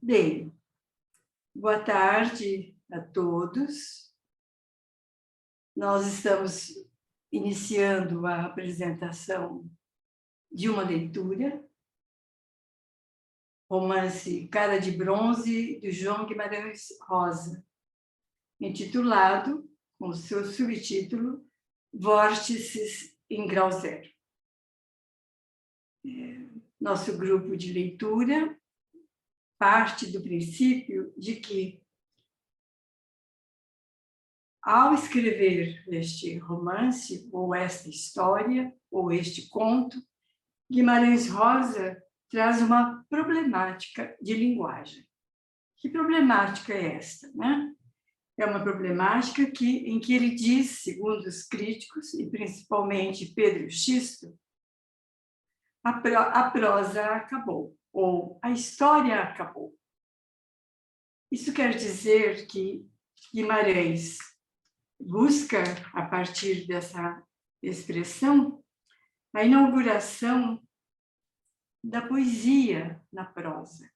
Bem, boa tarde a todos. Nós estamos iniciando a apresentação de uma leitura, romance Cara de Bronze, de João Guimarães Rosa, intitulado, com o seu subtítulo, Vórtices em Grau Zero. Nosso grupo de leitura parte do princípio de que, ao escrever este romance, ou esta história, ou este conto, Guimarães Rosa traz uma problemática de linguagem. Que problemática é esta, né? É uma problemática em que ele diz, segundo os críticos, e principalmente Pedro Xisto, a prosa acabou, ou a história acabou. Isso quer dizer que Guimarães busca, a partir dessa expressão, a inauguração da poesia na prosa.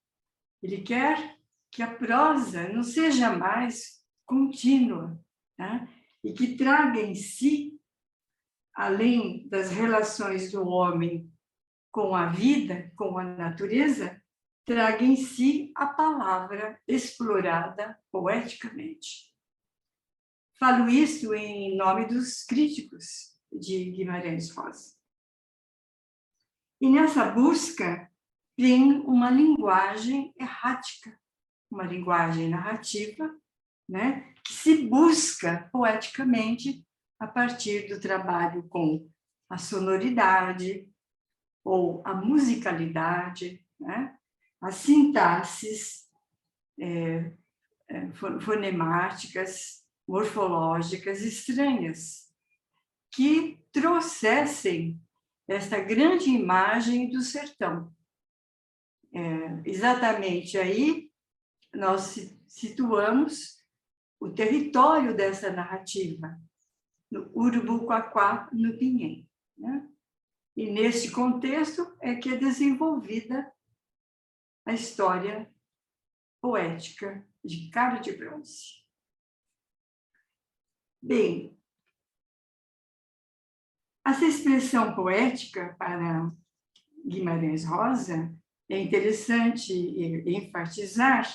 Ele quer que a prosa não seja mais contínua, tá? E que traga em si, além das relações do homem com a vida, com a natureza, traga em si a palavra explorada poeticamente. Falo isso em nome dos críticos de Guimarães Rosa. E nessa busca tem uma linguagem errática, uma linguagem narrativa, né, que se busca poeticamente a partir do trabalho com a sonoridade ou a musicalidade, né, as sintaxes fonemáticas, morfológicas estranhas, que trouxessem esta grande imagem do sertão. Exatamente aí nós situamos o território dessa narrativa, no Urubuquaquá, no Pinhém, né? E neste contexto é que é desenvolvida a história poética de Cara de Bronze. Bem, essa expressão poética para Guimarães Rosa, é interessante enfatizar,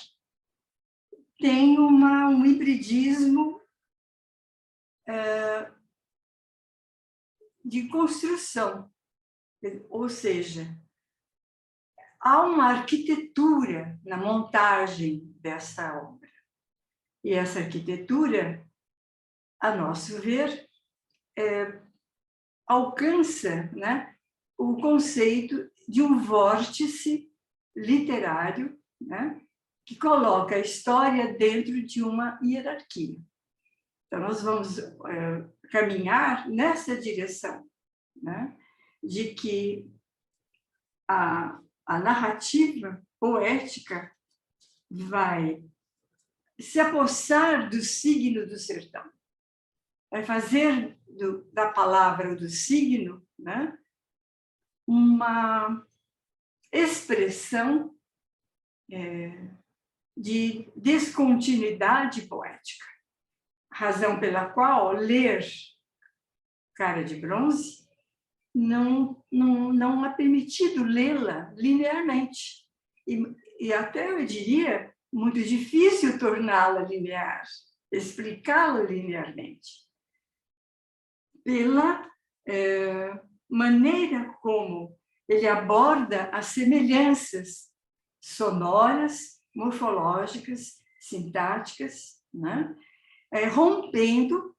tem um hibridismo de construção, ou seja, há uma arquitetura na montagem dessa obra. E essa arquitetura, a nosso ver, alcança, né, o conceito de um vórtice literário, né, que coloca a história dentro de uma hierarquia. Então, nós vamos caminhar nessa direção, né, de que a narrativa poética vai se apossar do signo do sertão, vai fazer da palavra ou do signo, né, uma expressão de descontinuidade poética, razão pela qual ler Cara de Bronze não é permitido lê-la linearmente. E até, eu diria, muito difícil torná-la linear, explicá-la linearmente. Pela maneira como ele aborda as semelhanças sonoras, morfológicas, sintáticas, né? Rompendo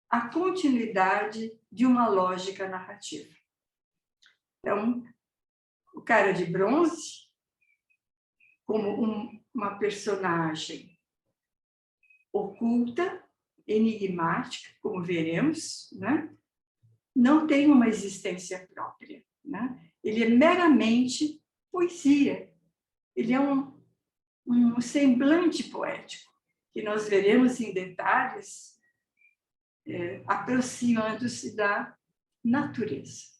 a continuidade de uma lógica narrativa. Então, o Cara de Bronze, como uma personagem oculta, enigmática, como veremos, né? Não tem uma existência própria, né? Ele é meramente poesia. Ele é um semblante poético, que nós veremos em detalhes, aproximando-se da natureza.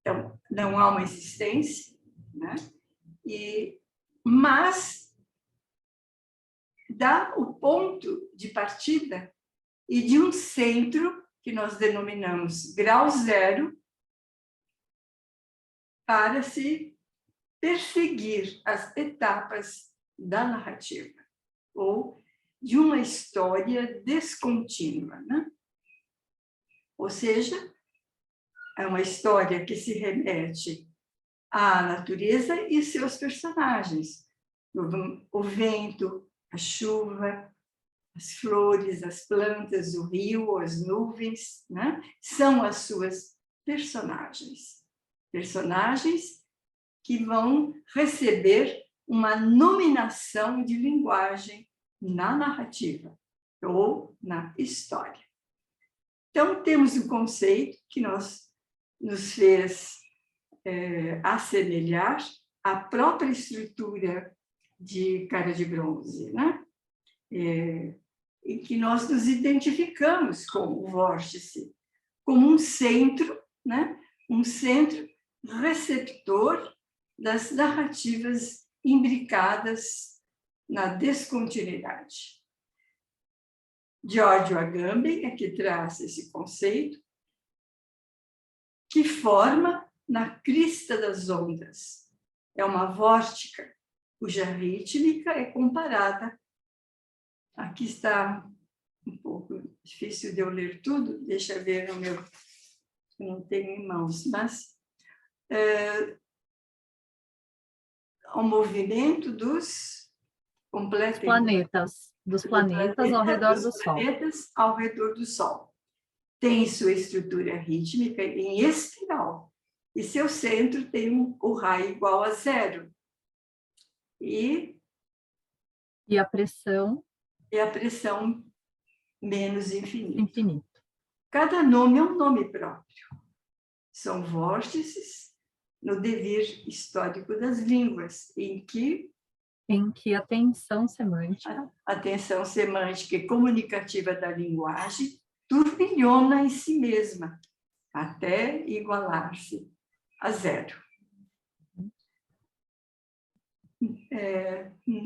Então, não há uma existência, né? E mas dá o ponto de partida e de um centro que nós denominamos grau zero para se perseguir as etapas da narrativa ou de uma história descontínua, né? Ou seja, é uma história que se remete à natureza e seus personagens, o vento, a chuva, as flores, as plantas, o rio, as nuvens, né? São as suas personagens. Personagens que vão receber uma nominação de linguagem na narrativa ou na história. Então, temos um conceito que nos fez assemelhar à própria estrutura de Cara de Bronze, né? Em que nós nos identificamos com o vórtice, como um centro, né? Um centro receptor das narrativas imbricadas na descontinuidade. Giorgio Agamben é que traz esse conceito, que forma na crista das ondas. É uma vórtica, cuja rítmica é comparada. Aqui está um pouco difícil de eu ler tudo, deixa eu ver no meu, eu não tenho em mãos, mas o movimento dos planetas, dos planetas ao redor do Sol. Planetas ao redor do Sol. Tem sua estrutura rítmica em espiral, e seu centro tem o raio igual a zero. E a pressão? E a pressão menos infinito. Infinito. Cada nome é um nome próprio. São vórtices no devir histórico das línguas, em que a tensão semântica. A tensão semântica e comunicativa da linguagem turbilhona em si mesma, até igualar-se a zero.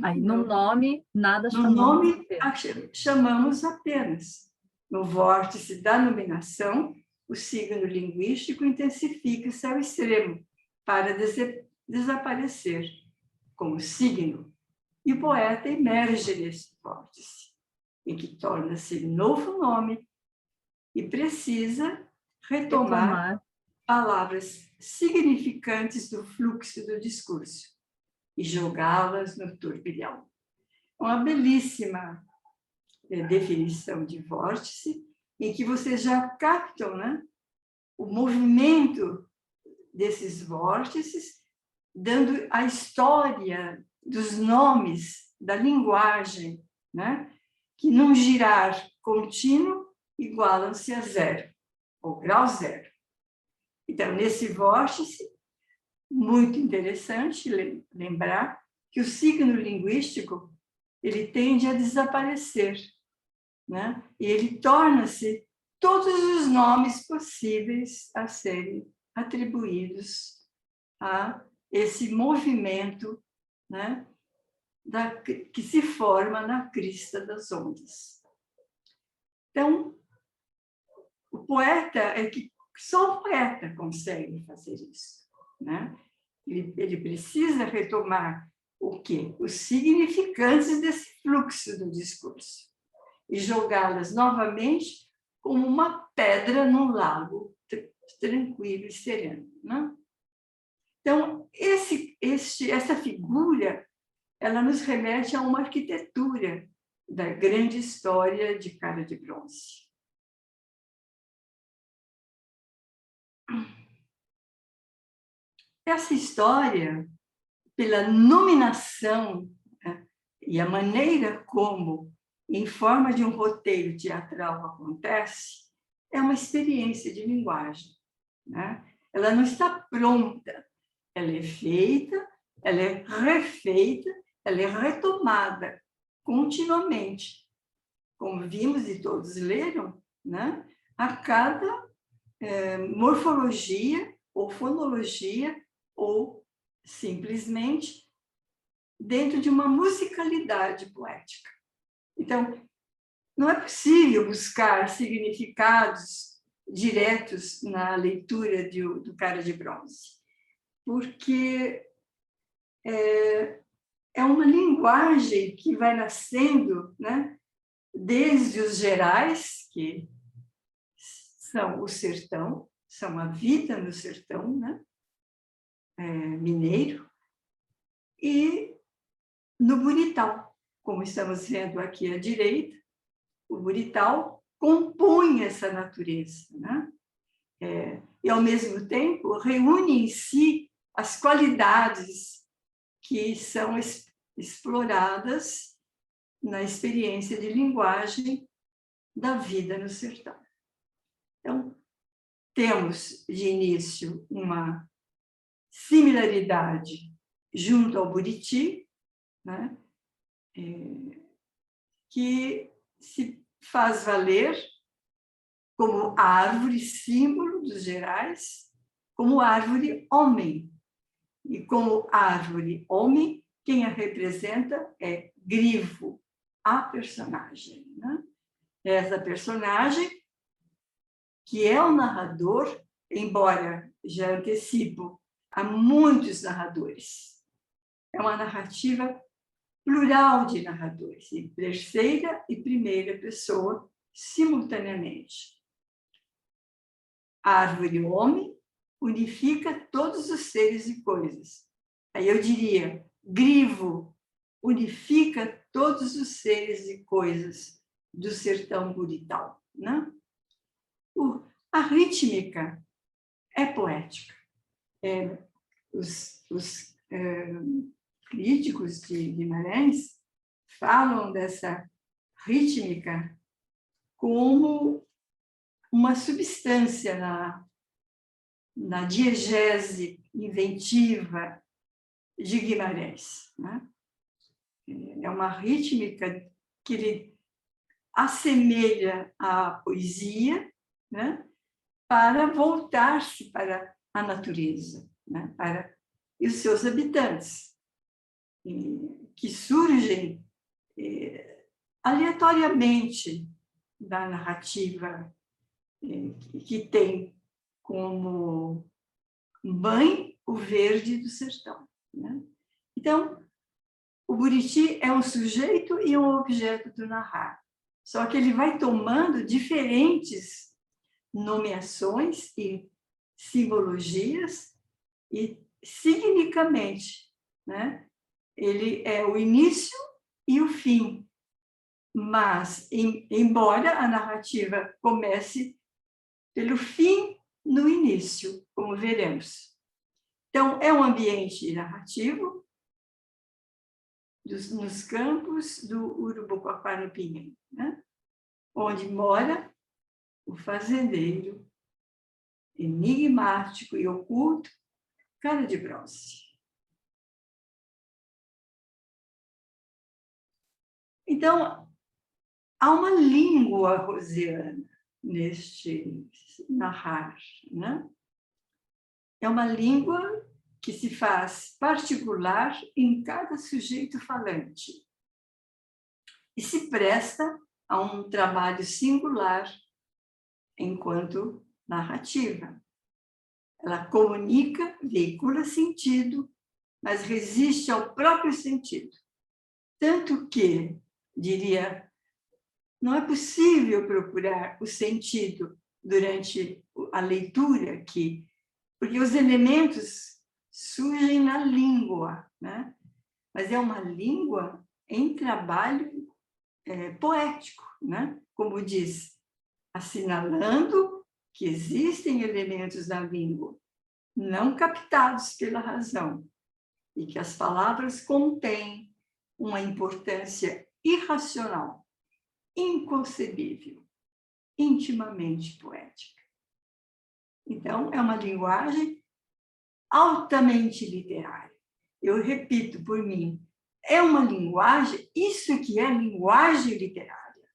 Aí, no nome, nada chamamos. No nome, chamamos apenas. No vórtice da nominação, o signo linguístico intensifica-se ao extremo para desaparecer como signo. E o poeta emerge nesse vórtice, em que torna-se novo nome e precisa retomar palavras significantes do fluxo do discurso e jogá-las no turbilhão. Uma belíssima definição de vórtice, em que vocês já captam, né, o movimento desses vórtices, dando a história dos nomes, da linguagem, né, que num girar contínuo igualam-se a zero, ou grau zero. Então, nesse vórtice, muito interessante lembrar que o signo linguístico ele tende a desaparecer, né? E ele torna-se todos os nomes possíveis a serem atribuídos a esse movimento, né? Que se forma na crista das ondas. Então, o poeta é que só o poeta consegue fazer isso, né? Ele precisa retomar o quê? Os significantes desse fluxo do discurso e jogá-las novamente como uma pedra num lago tranquilo e sereno, né? Então, essa figura, ela nos remete a uma arquitetura da grande história de Cara de Bronze. Essa história, pela nominação, né, e a maneira como, em forma de um roteiro teatral, acontece, é uma experiência de linguagem, né? Ela não está pronta, ela é feita, ela é refeita, ela é retomada continuamente. Como vimos e todos leram, né? A cada morfologia ou fonologia, ou simplesmente dentro de uma musicalidade poética. Então, não é possível buscar significados diretos na leitura do Cara de Bronze, porque é uma linguagem que vai nascendo, né, desde os gerais, que são o sertão, são a vida no sertão, né, mineiro, e no Burital, como estamos vendo aqui à direita, o Burital compõe essa natureza, né? E, ao mesmo tempo, reúne em si as qualidades que são exploradas na experiência de linguagem da vida no sertão. Então, temos, de início, uma similaridade junto ao Buriti, né? Que se faz valer como árvore símbolo dos gerais, como árvore homem. E como árvore homem, quem a representa é Grivo, a personagem, né? Essa personagem que é o narrador, embora já antecipo, há muitos narradores. É uma narrativa plural de narradores, em terceira e primeira pessoa, simultaneamente. A árvore homem unifica todos os seres e coisas. Aí eu diria, Grivo unifica todos os seres e coisas do sertão burital, né? A rítmica é poética. Os críticos de Guimarães falam dessa rítmica como uma substância na diegese inventiva de Guimarães, né? É uma rítmica que ele assemelha à poesia, né? Para voltar-se para a natureza, né? Para os seus habitantes, que surgem aleatoriamente da narrativa que tem como mãe o verde do sertão, né? Então, o Buriti é um sujeito e um objeto do narrar, só que ele vai tomando diferentes nomeações e simbologias e, signicamente, né? Ele é o início e o fim, mas, embora a narrativa comece pelo fim no início, como veremos. Então, é um ambiente narrativo nos campos do Urubuquaquá no Pinhão, né? Onde mora o fazendeiro enigmático e oculto, Cara de Bronze. Então, há uma língua rosiana neste narrar, né? É uma língua que se faz particular em cada sujeito falante e se presta a um trabalho singular enquanto narrativa. Ela comunica, veicula sentido, mas resiste ao próprio sentido. Tanto que, diria, não é possível procurar o sentido durante a leitura aqui, porque os elementos surgem na língua, né? Mas é uma língua em trabalho poético, né? Como diz, assinalando que existem elementos na língua não captados pela razão e que as palavras contêm uma importância irracional, inconcebível, intimamente poética. Então, é uma linguagem altamente literária. Eu repito por mim, é uma linguagem, isso que é linguagem literária,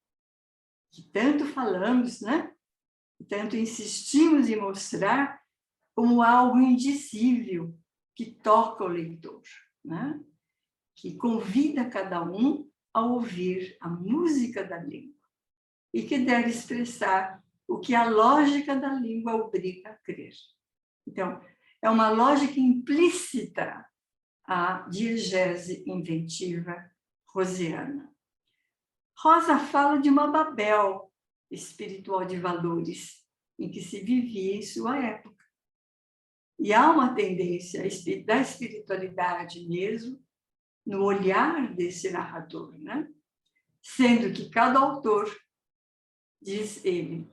que tanto falamos, né? Tanto insistimos em mostrar como algo indizível que toca o leitor, né? que convida cada um a ouvir a música da língua e que deve expressar o que a lógica da língua obriga a crer. Então, é uma lógica implícita à diegese inventiva rosiana. Rosa fala de uma Babel espiritual de valores em que se vivia em sua época. E há uma tendência da espiritualidade mesmo no olhar desse narrador, né? Sendo que cada autor, diz ele,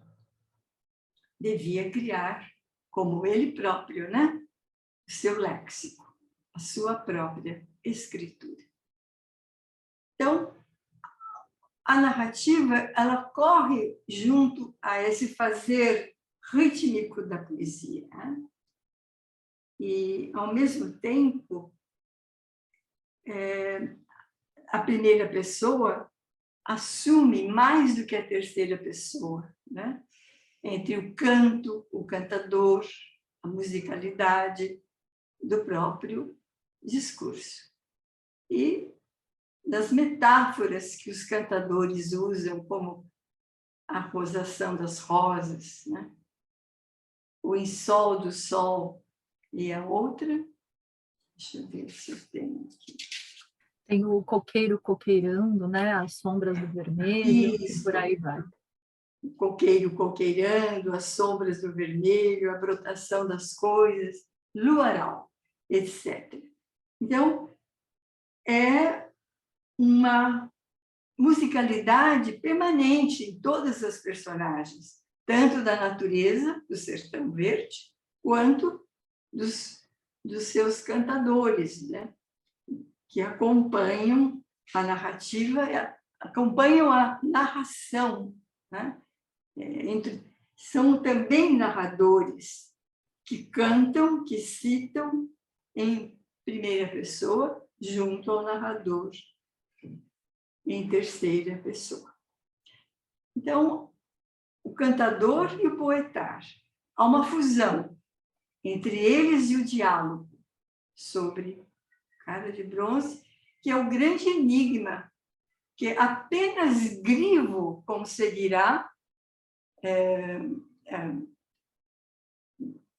devia criar, como ele próprio, né? O seu léxico, a sua própria escritura. Então, a narrativa, ela corre junto a esse fazer rítmico da poesia, né? E, ao mesmo tempo, a primeira pessoa assume mais do que a terceira pessoa, né? Entre o canto, o cantador, a musicalidade do próprio discurso. E das metáforas que os cantadores usam, como a rosação das rosas, né? O ensol do sol, e a outra, deixa eu ver se eu tenho aqui. Tem o coqueiro coqueirando, né? As sombras do vermelho, Isso. e por aí vai. O coqueiro coqueirando, as sombras do vermelho, a brotação das coisas, luaral, etc. Então, é uma musicalidade permanente em todas as personagens, tanto da natureza, do sertão verde, quanto dos seus cantadores, né? Que acompanham a narrativa, acompanham a narração, né? São também narradores que cantam, que citam em primeira pessoa, junto ao narrador em terceira pessoa. Então, o cantador e o poetar. Há uma fusão entre eles e o diálogo sobre Cara de Bronze, que é o grande enigma que apenas Grivo conseguirá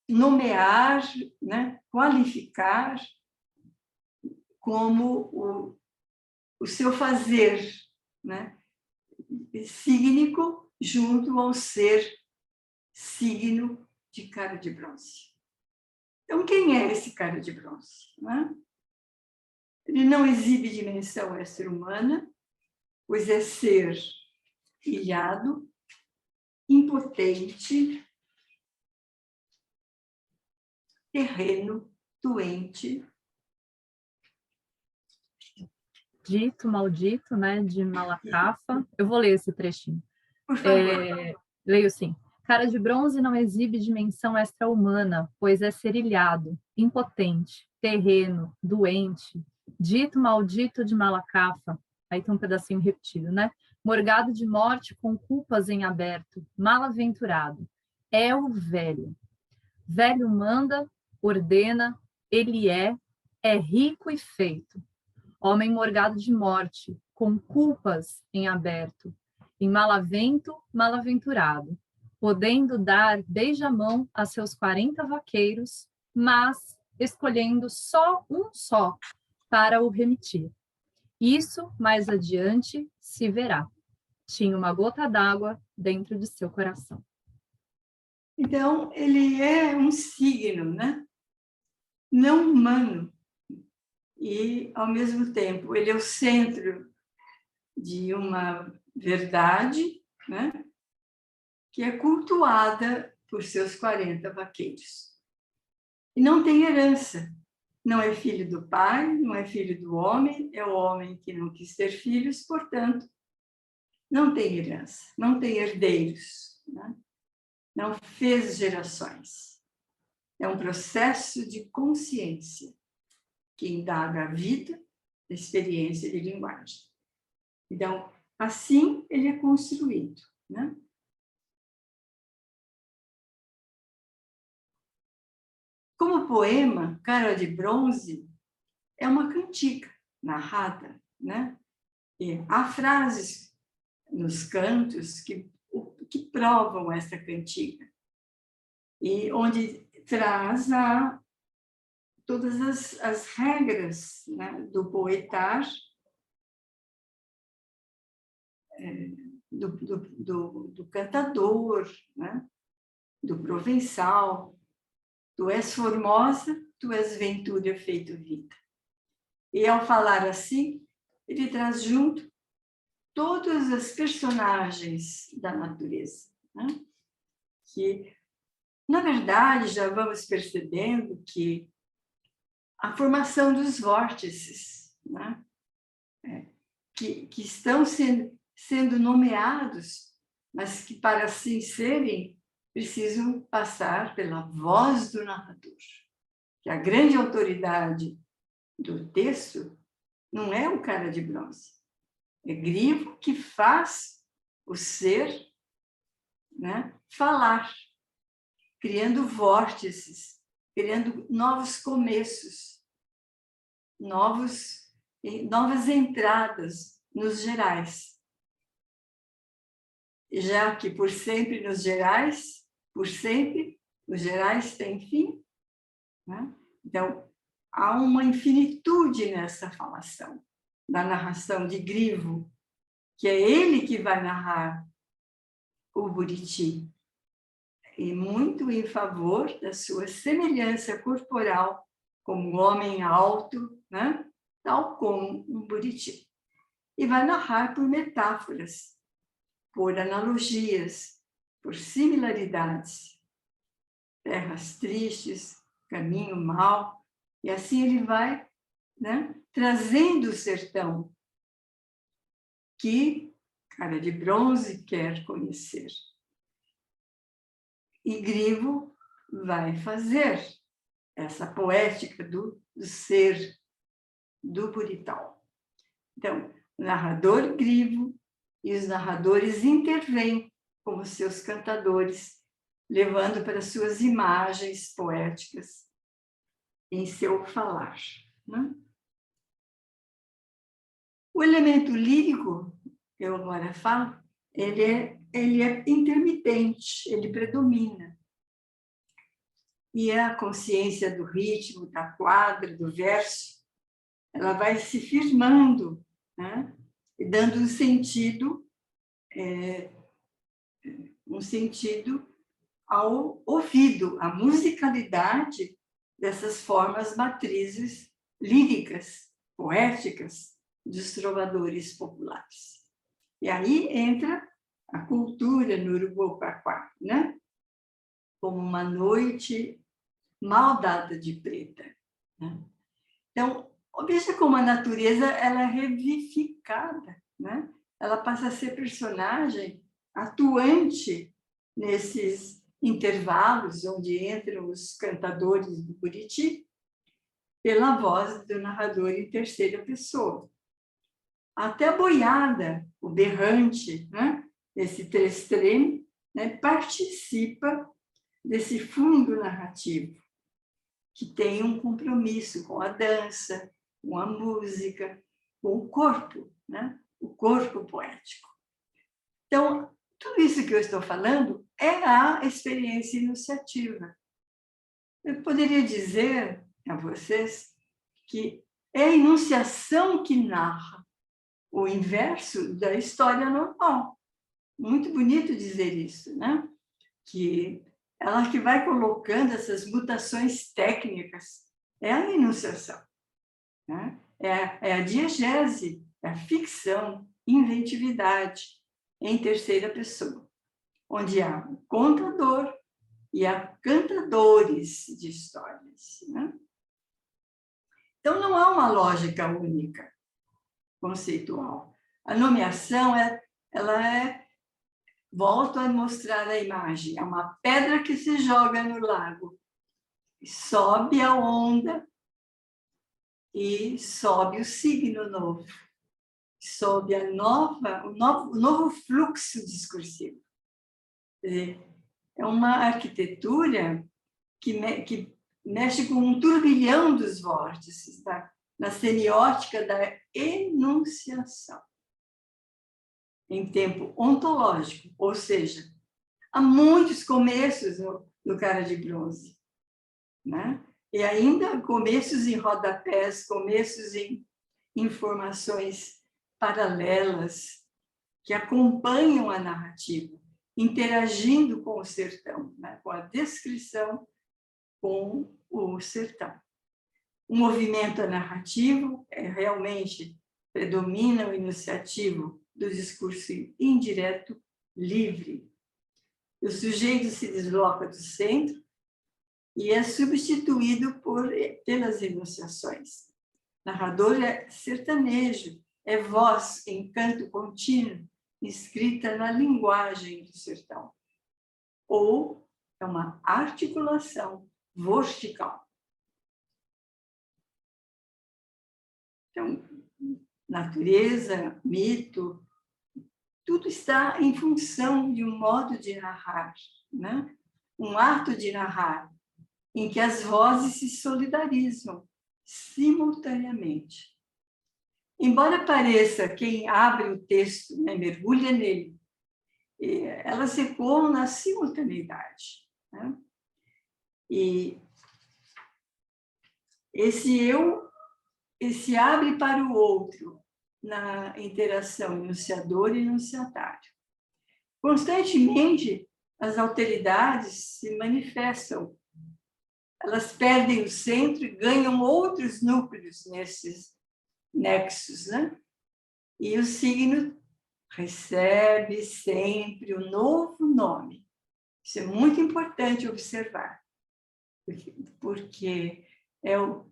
nomear, né, qualificar como o seu fazer, né, sígnico junto ao ser signo de Cara de Bronze. Então, quem é esse Cara de Bronze? Né? Ele não exibe dimensão extra-humana, pois é ser ilhado, impotente, terreno, doente. Dito, maldito, né? De Malacafa. Eu vou ler esse trechinho. Por favor. Leio sim. Cara de Bronze não exibe dimensão extra-humana, pois é serilhado, impotente, terreno, doente, dito maldito de Malacafa. Aí tem um pedacinho repetido, né? Morgado de morte com culpas em aberto, mal-aventurado. É o velho. Velho manda, ordena, ele é rico e feito. Homem morgado de morte, com culpas em aberto, em malavento, malaventurado, podendo dar beijamão a seus 40 vaqueiros, mas escolhendo só um só para o remitir. Isso, mais adiante, se verá. Tinha uma gota d'água dentro de seu coração. Então, ele é um signo, né? Não humano. E, ao mesmo tempo, ele é o centro de uma verdade, né? Que é cultuada por seus 40 vaqueiros. E não tem herança. Não é filho do pai, não é filho do homem, é o homem que não quis ter filhos, portanto, não tem herança, não tem herdeiros, né? Não fez gerações. É um processo de consciência que indaga a vida, a experiência de linguagem. Então, assim ele é construído, né? Como poema, Cara de Bronze é uma cantiga, narrada, né? E há frases nos cantos que provam essa cantiga, e onde traz todas as regras, né, do poetar, do cantador, né, do provençal. Tu és formosa, tu és ventura feito vida. E ao falar assim, ele traz junto todas as personagens da natureza, né? Que, na verdade, já vamos percebendo que a formação dos vórtices, né? Que estão sendo nomeados, mas que, para assim serem, precisam passar pela voz do narrador. Que a grande autoridade do texto não é o cara de bronze, é Grivo que faz o ser, né, falar, criando vórtices, criando novos começos, novas entradas nos gerais. Já que por sempre os gerais têm fim, né? Então, há uma infinitude nessa falação, na narração de Grivo, que é ele que vai narrar o Buriti, e muito em favor da sua semelhança corporal como um homem alto, né? Tal como um Buriti. E vai narrar por metáforas, por analogias, por similaridades. Terras tristes, caminho mau, e assim ele vai, né, trazendo o sertão que Cara de Bronze quer conhecer. E Grivo vai fazer essa poética do ser do Burital. Então, o narrador Grivo e os narradores intervêm como seus cantadores, levando para suas imagens poéticas em seu falar, né? O elemento lírico, eu agora falo, ele é intermitente, ele predomina. E a consciência do ritmo, da quadra, do verso, ela vai se firmando, né? E dando um sentido ao ouvido, à musicalidade dessas formas matrizes líricas, poéticas dos trovadores populares. E aí entra a cultura no Urubu-Paquá, né? Como uma noite mal dada de preta, né? Então, veja como a natureza ela é revivificada, né? Ela passa a ser personagem atuante nesses intervalos onde entram os cantadores do Buriti pela voz do narrador em terceira pessoa. Até a boiada, o berrante, né, esse trestreme, né, participa desse fundo narrativo, que tem um compromisso com a dança, com a música, com o corpo, né, o corpo poético. Então, tudo isso que eu estou falando é a experiência enunciativa. Eu poderia dizer a vocês que é a enunciação que narra, o inverso da história normal. Muito bonito dizer isso, né? Que ela que vai colocando essas mutações técnicas é a enunciação, né? É a diegese, é a ficção, inventividade em terceira pessoa, onde há o contador e há cantadores de histórias, né? Então, não há uma lógica única, conceitual. A nomeação, volto a mostrar a imagem, é uma pedra que se joga no lago, sobe a onda e sobe o signo novo, sobe o novo fluxo discursivo. É uma arquitetura que mexe com um turbilhão dos vórtices, tá? na semiótica da enunciação, em tempo ontológico, ou seja, há muitos começos no Cara de Bronze, né? E ainda começos em rodapés, começos em informações paralelas que acompanham a narrativa, interagindo com o sertão, né? Com a descrição com o sertão. O movimento narrativo realmente predomina o enunciativo do discurso indireto livre. O sujeito se desloca do centro e é substituído pelas enunciações. Narrador é sertanejo, é voz em canto contínuo, escrita na linguagem do sertão. Ou é uma articulação vertical. Então, natureza, mito, tudo está em função de um modo de narrar, né? Um ato de narrar, em que as vozes se solidarizam simultaneamente. Embora pareça quem abre o texto, né, mergulha nele, elas ecoam na simultaneidade, né? E esse abre para o outro na interação enunciador e enunciatário. Constantemente, as alteridades se manifestam. Elas perdem o centro e ganham outros núcleos nesses nexos, né? E o signo recebe sempre um novo nome. Isso é muito importante observar, porque é o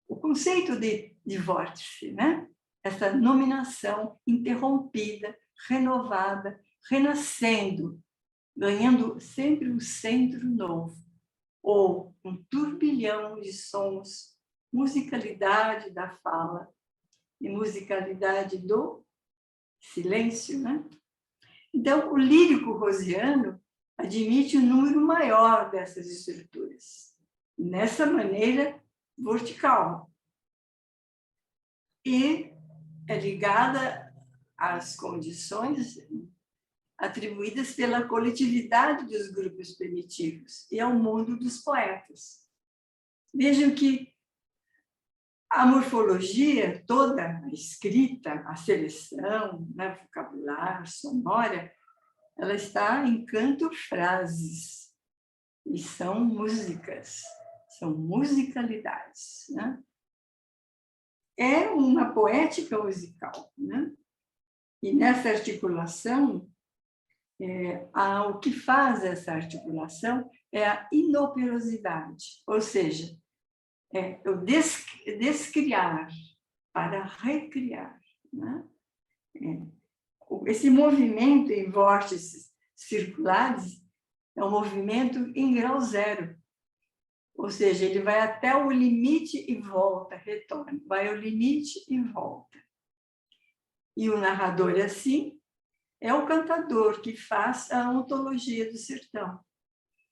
conceito de vórtice, né? Essa nominação interrompida, renovada, renascendo, ganhando sempre um centro novo, ou um turbilhão de sons, musicalidade da fala e musicalidade do silêncio, né? Então, o lírico rosiano admite um número maior dessas estruturas, nessa maneira vertical, e é ligada às condições atribuídas pela coletividade dos grupos primitivos e ao mundo dos poetas. Vejam que a morfologia toda, a escrita, a seleção, né, vocabular, sonora, ela está em canto-frases, e são músicas, são musicalidades, né? É uma poética musical, né? E nessa articulação, o que faz essa articulação é a inoperosidade, ou seja, eu descriar para recriar, né? Esse movimento em vórtices circulares é um movimento em grau zero, ou seja, ele vai até o limite e volta, retorna, vai ao limite e volta. E o narrador, assim, é o cantador que faz a ontologia do sertão,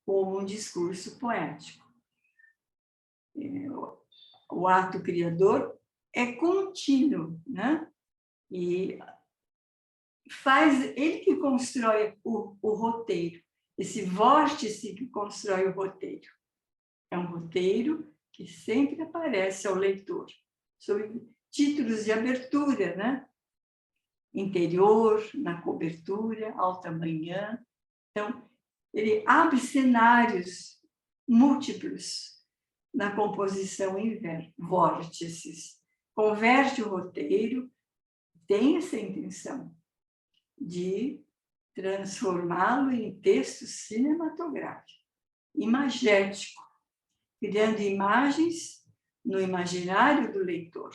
como um discurso poético. O ato criador é contínuo, né? E faz ele que constrói o roteiro, esse vórtice que constrói o roteiro. É um roteiro que sempre aparece ao leitor, sob títulos de abertura, né? Interior, na cobertura, alta manhã. Então, ele abre cenários múltiplos na composição em vórtices. Converte o roteiro, tem essa intenção de transformá-lo em texto cinematográfico, imagético, criando imagens no imaginário do leitor.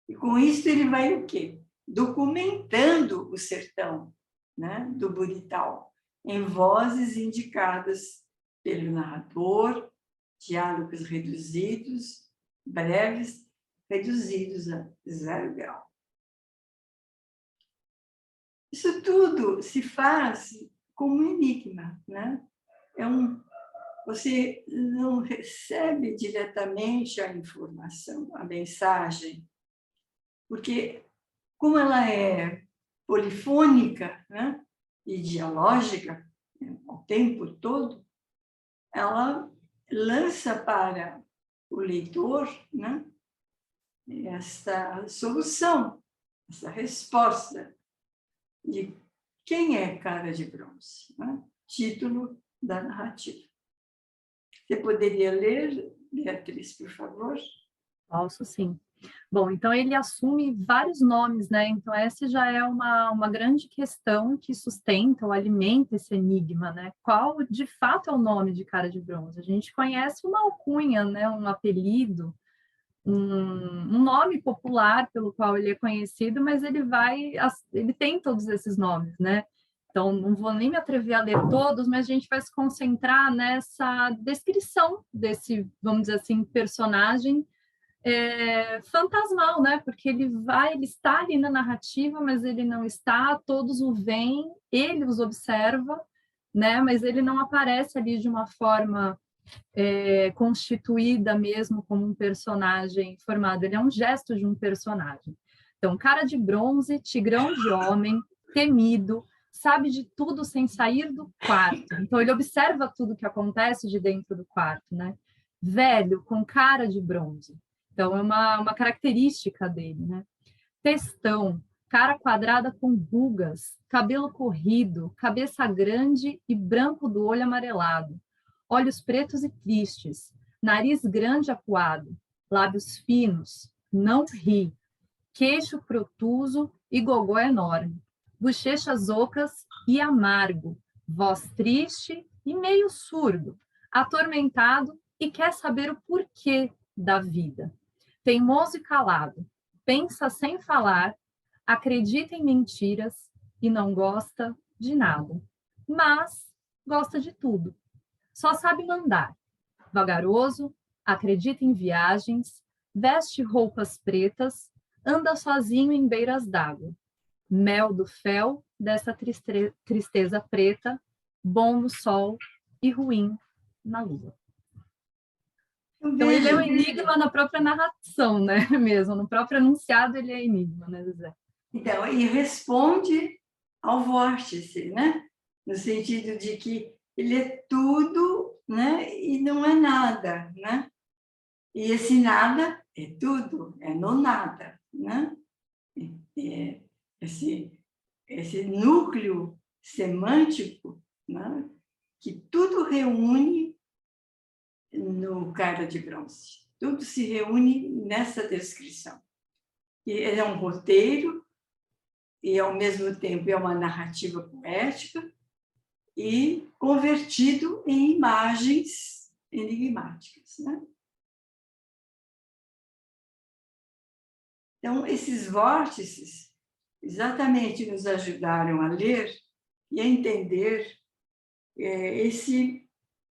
E com isso ele vai o quê? Documentando o sertão, né, do Burital, em vozes indicadas pelo narrador, diálogos reduzidos, breves, reduzidos a 0 grau. Isso tudo se faz como um enigma, né? É um você não recebe diretamente a informação, a mensagem, porque como ela é polifônica, né, e dialógica, né, o tempo todo, ela lança para o leitor, né, esta solução, essa resposta de quem é Cara de Bronze, né? Título da narrativa. Você poderia ler, Beatriz, por favor? Posso sim. Bom, então ele assume vários nomes, né? Então essa já é uma grande questão que sustenta ou alimenta esse enigma, né? Qual de fato é o nome de Cara de Bronze? A gente conhece uma alcunha, né? Um apelido, um nome popular pelo qual ele é conhecido, mas ele tem todos esses nomes, né? Então, não vou nem me atrever a ler todos, mas a gente vai se concentrar nessa descrição desse, vamos dizer assim, personagem fantasmal, né? Porque ele está ali na narrativa, mas ele não está, todos o veem, ele os observa, né? Mas ele não aparece ali de uma forma constituída mesmo como um personagem formado, ele é um gesto de um personagem. Então, Cara de Bronze, tigrão de homem, temido, sabe de tudo sem sair do quarto. Então, ele observa tudo que acontece de dentro do quarto, né? Velho, com cara de bronze. Então, é uma característica dele, né? Textão, cara quadrada com rugas, cabelo corrido, cabeça grande e branco do olho amarelado, olhos pretos e tristes, nariz grande acuado, lábios finos, não ri, queixo protuso e gogó enorme, bochechas ocas e amargo, voz triste e meio surdo, atormentado e quer saber o porquê da vida. Teimoso e calado, pensa sem falar, acredita em mentiras e não gosta de nada, mas gosta de tudo. Só sabe mandar, vagaroso, acredita em viagens, veste roupas pretas, anda sozinho em beiras d'água. Mel do fel dessa tristeza preta, bom no sol e ruim na lua. Então, ele é um enigma na própria narração, né? Mesmo, no próprio enunciado ele é enigma, né, José? Então, e responde ao vórtice, né? No sentido de que ele é tudo, né? E não é nada, né? E esse nada é tudo, é no nada, né? Esse núcleo semântico, né? Que tudo reúne no Cara de Bronze. Tudo se reúne nessa descrição. E ele é um roteiro, e ao mesmo tempo é uma narrativa poética, e convertido em imagens enigmáticas, né? Então, esses vórtices exatamente nos ajudaram a ler e a entender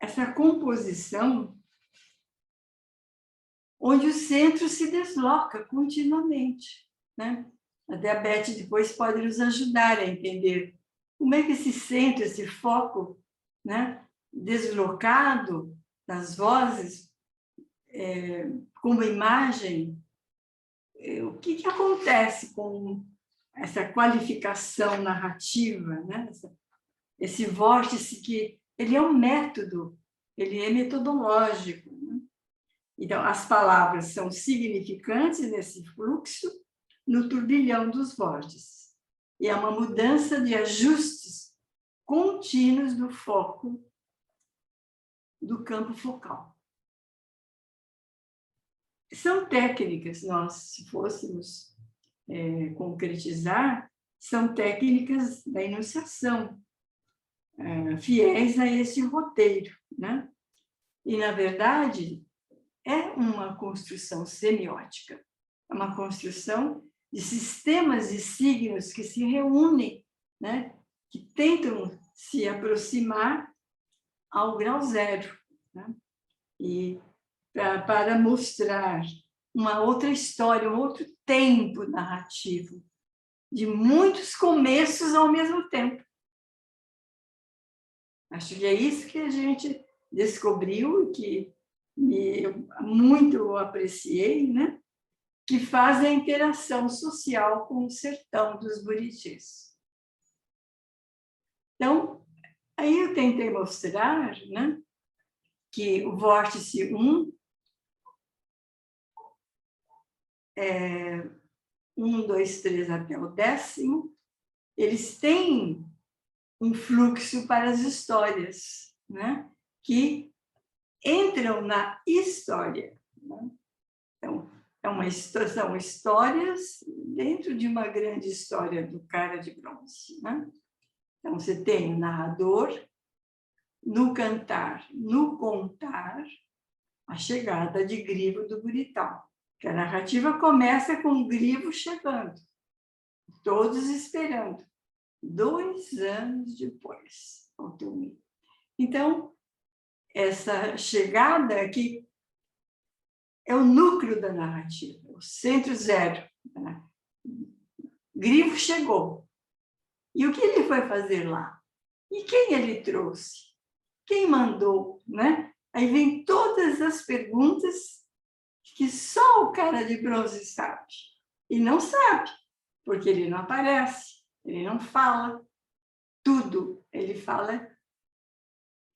essa composição onde o centro se desloca continuamente, né? Até a Beth depois pode nos ajudar a entender como é que esse centro, esse foco, né, deslocado das vozes, como imagem, o que acontece com essa qualificação narrativa, né? Esse vórtice que ele é um método, ele é metodológico, né? Então, as palavras são significantes nesse fluxo, no turbilhão dos vórtices. E é uma mudança de ajustes contínuos do foco do campo focal. São técnicas, nós, se fôssemos concretizar, são técnicas da enunciação, fiéis a esse roteiro, né? E, na verdade, é uma construção semiótica, é uma construção de sistemas de signos que se reúnem, né? Que tentam se aproximar ao grau zero, né? E para mostrar uma outra história, um outro tempo narrativo, de muitos começos ao mesmo tempo. Acho que é isso que a gente descobriu, que muito apreciei, né? Que faz a interação social com o sertão dos Buritis. Então, aí eu tentei mostrar, né, que o vórtice 1 1, 2, 3 até o 10º, eles têm um fluxo para as histórias, né, que entram na história. Né? Então, são histórias dentro de uma grande história do Cara de Bronze. Né? Então, você tem o narrador, no cantar, no contar, a chegada de Grivo do Burital. Que a narrativa começa com Grivo chegando, todos esperando, 2 anos depois. Então, essa chegada aqui é o núcleo da narrativa, o centro zero. Né? Grivo chegou. E o que ele foi fazer lá? E quem ele trouxe? Quem mandou? Né? Aí vem todas as perguntas que só o Cara de Bronze sabe. E não sabe, porque ele não aparece, ele não fala. Tudo ele fala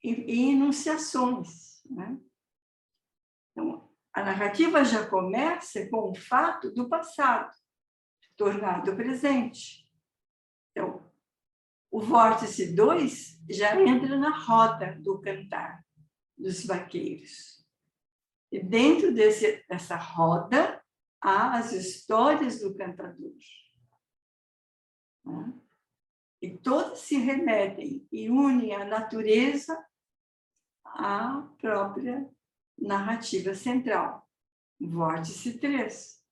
em enunciações. Né? Então, a narrativa já começa com o fato do passado, tornado presente. Então, o vórtice 2 já entra na roda do cantar dos vaqueiros. E dentro dessa roda, há as histórias do cantador. Né? E todas se remetem e unem a natureza à própria narrativa central. Vórtice 3.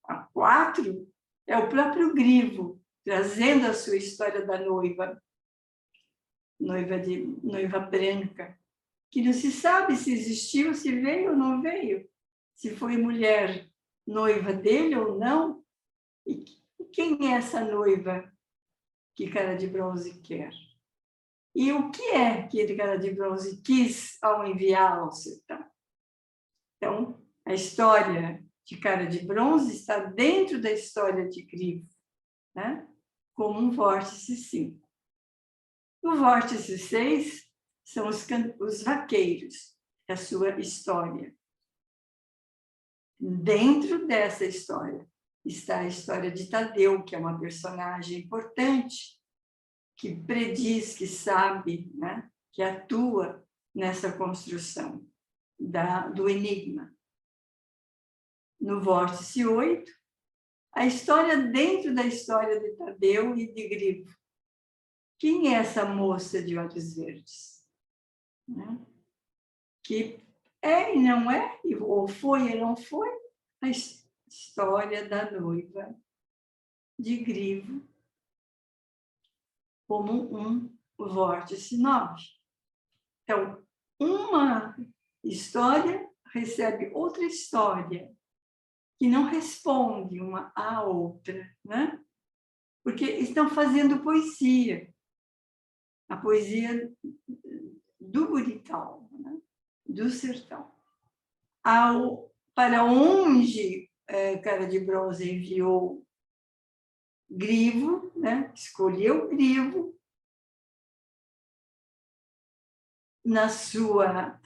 A 4 é o próprio Grivo, trazendo a sua história da noiva branca, que não se sabe se existiu, se veio ou não veio, se foi mulher noiva dele ou não, e quem é essa noiva que Cara de Bronze quer? E o que é que ele, Cara de Bronze, quis ao enviá-lo ao sertão? Então, a história de Cara de Bronze está dentro da história de Grivo, né? Como um vórtice 5. O vórtice 6 são os vaqueiros, a sua história. Dentro dessa história está a história de Tadeu, que é uma personagem importante, que prediz, que sabe, né? Que atua nessa construção do enigma. No vórtice 8, a história dentro da história de Tadeu e de Grivo. Quem é essa moça de olhos verdes? Né? Que é e não é, ou foi e não foi, a história da noiva de Grivo, como um vórtice 9. Então, uma história recebe outra história, que não responde uma à outra, né? Porque estão fazendo poesia, a poesia do Burital, né? Do sertão. Para onde Cara de Bronze enviou Grivo, né? Escolheu Grivo na sua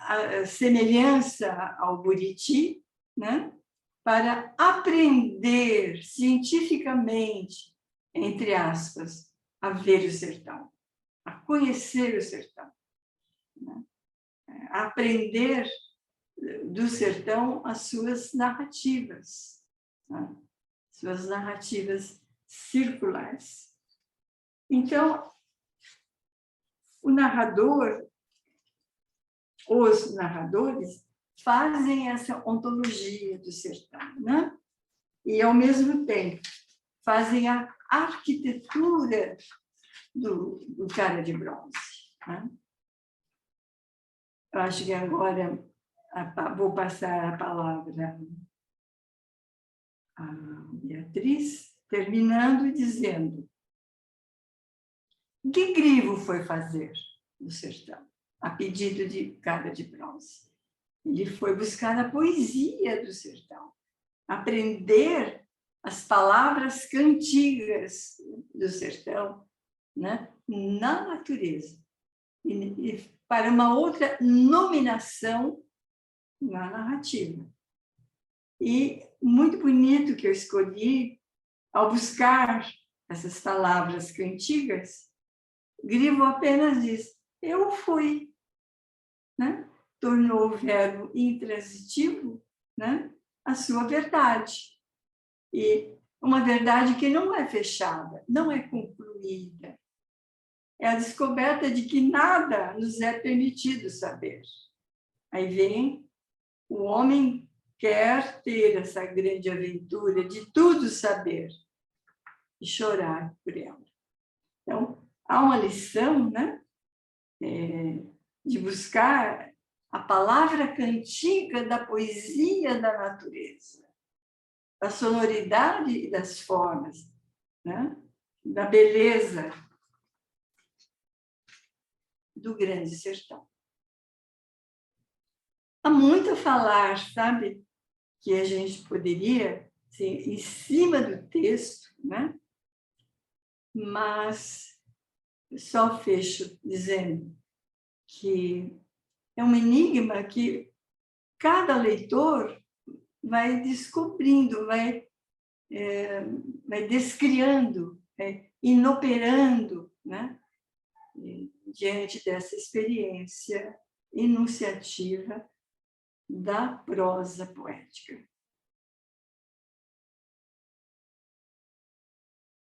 semelhança ao Buriti, né? Para aprender cientificamente, entre aspas, a ver o sertão, a conhecer o sertão, né? A aprender do sertão as suas narrativas, né? Suas narrativas circulares. Então, o narrador, os narradores, fazem essa ontologia do sertão, né? E, ao mesmo tempo, fazem a arquitetura do Cara de Bronze. Né? Eu acho que agora vou passar a palavra à Beatriz, terminando e dizendo: o que Grivo foi fazer no sertão? a pedido de Cara de Bronze. Ele foi buscar a poesia do sertão, aprender as palavras cantigas do sertão, né? Na natureza, e para uma outra nominação na narrativa. E muito bonito que eu escolhi, ao buscar essas palavras cantigas, Grivo apenas diz, eu fui, né? Tornou o verbo intransitivo, né? A sua verdade. E uma verdade que não é fechada, não é concluída. É a descoberta de que nada nos é permitido saber. Aí vem o homem quer ter essa grande aventura de tudo saber e chorar por ela. Então, há uma lição, né? De buscar a palavra cantiga da poesia da natureza, da sonoridade e das formas, né? Da beleza do grande sertão. Há muito a falar, sabe? Que a gente poderia, assim, em cima do texto, né? Mas só fecho dizendo que é um enigma que cada leitor vai descobrindo, vai descriando, inoperando, né? Diante dessa experiência enunciativa da prosa poética.